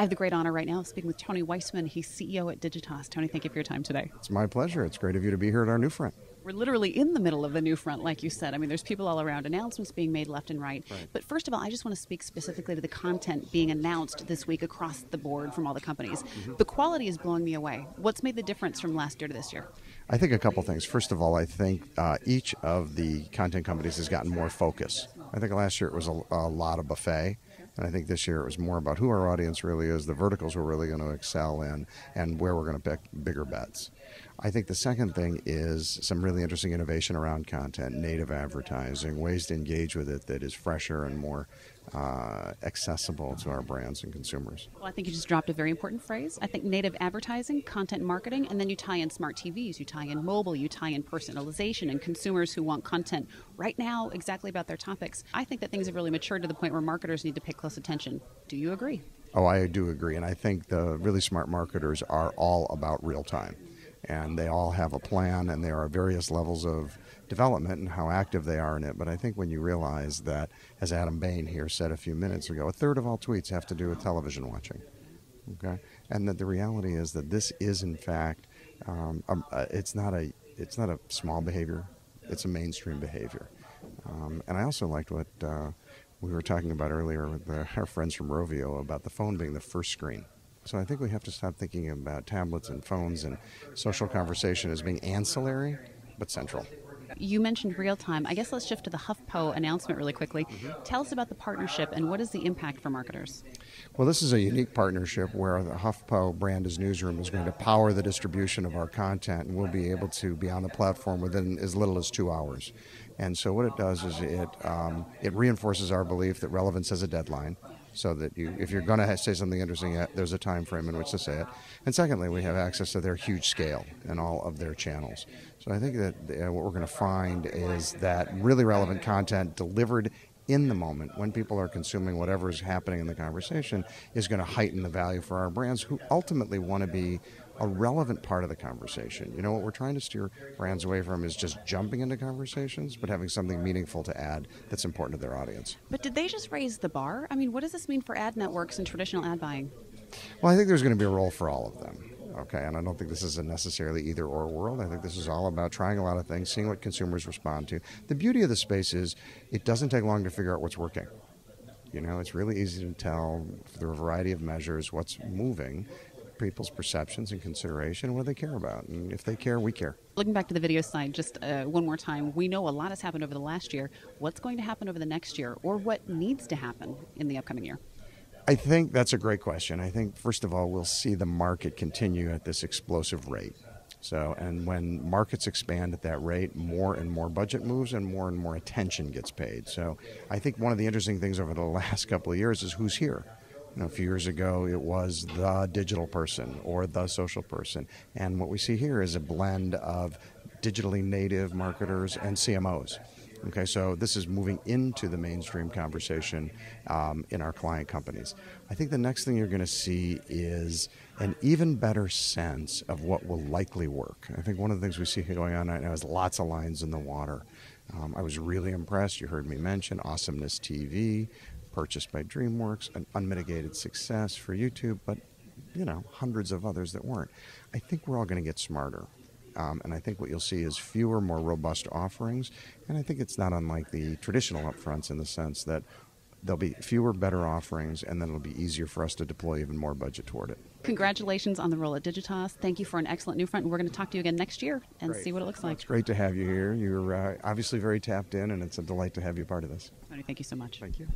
I have the great honor right now of speaking with Tony Weisman. He's CEO at Digitas. Tony, thank you for your time today. It's my pleasure. It's great of you to be here at our NewFront. We're literally in the middle of the NewFront, like you said. I mean, there's people all around, announcements being made left and right. But first of all, I just want to speak specifically to the content being announced this week across the board from all the companies. The quality is blowing me away. What's made the difference from last year to this year? I think a couple things. First of all, I think each of the content companies has gotten more focus. I think last year it was a lot of buffet. And I think this year it was more about who our audience really is, the verticals we're really going to excel in, and where we're going to pick bigger bets. I think the second thing is some really interesting innovation around content, native advertising, ways to engage with it that is fresher and more accessible to our brands and consumers. Well, I think you just dropped a very important phrase. I think native advertising, content marketing, and then you tie in smart TVs, you tie in mobile, you tie in personalization and consumers who want content right now exactly about their topics. I think that things have really matured to the point where marketers need to pay close attention. Do you agree? Oh, I do agree. And I think the really smart marketers are all about real time. And they all have a plan, and there are various levels of development and how active they are in it. But I think when you realize that, as Adam Bain here said a few minutes ago, a third of all tweets have to do with television watching. Okay, and that the reality is that this is, in fact, it's not a small behavior; it's a mainstream behavior. And I also liked what we were talking about earlier with our friends from Rovio about the phone being the first screen. So I think we have to stop thinking about tablets and phones and social conversation as being ancillary, but central. You mentioned real time. I guess let's shift to the HuffPo announcement really quickly. Tell us about the partnership and what is the impact for marketers? Well, this is a unique partnership where the HuffPo brand as newsroom is going to power the distribution of our content, and we'll be able to be on the platform within as little as 2 hours. And so what it does is it reinforces our belief that relevance has a deadline, so that if you're going to say something interesting, there's a time frame in which to say it. And secondly, we have access to their huge scale and all of their channels. So I think that what we're going to find is that really relevant content delivered in the moment when people are consuming whatever is happening in the conversation is going to heighten the value for our brands who ultimately want to be a relevant part of the conversation. You know, what we're trying to steer brands away from is just jumping into conversations, but having something meaningful to add that's important to their audience. But did they just raise the bar? I mean, what does this mean for ad networks and traditional ad buying? Well, I think there's going to be a role for all of them. Okay, and I don't think this is a necessarily either or world. I think this is all about trying a lot of things, seeing what consumers respond to. The beauty of the space is it doesn't take long to figure out what's working. You know, it's really easy to tell through a variety of measures what's moving, people's perceptions and consideration, what do they care about. And if they care, we care. Looking back to the video side just one more time, we know a lot has happened over the last year. What's going to happen over the next year, or what needs to happen in the upcoming year? I think that's a great question. I think, first of all, we'll see the market continue at this explosive rate. So, and when markets expand at that rate, more and more budget moves and more attention gets paid. So I think one of the interesting things over the last couple of years is who's here. You know, a few years ago, it was the digital person or the social person. And what we see here is a blend of digitally native marketers and CMOs. Okay, so this is moving into the mainstream conversation in our client companies. I think the next thing you're going to see is an even better sense of what will likely work. I think one of the things we see going on right now is lots of lines in the water. I was really impressed. You heard me mention Awesomeness TV, purchased by DreamWorks, an unmitigated success for YouTube, but you know, hundreds of others that weren't. I think we're all going to get smarter. And I think what you'll see is fewer, more robust offerings. And I think it's not unlike the traditional upfronts in the sense that there'll be fewer, better offerings, and then it'll be easier for us to deploy even more budget toward it. Congratulations on the role at Digitas. Thank you for an excellent NewFront. And we're going to talk to you again next year and see what it looks like. It's great to have you here. You're obviously very tapped in, and it's a delight to have you part of this. Tony, thank you so much. Thank you.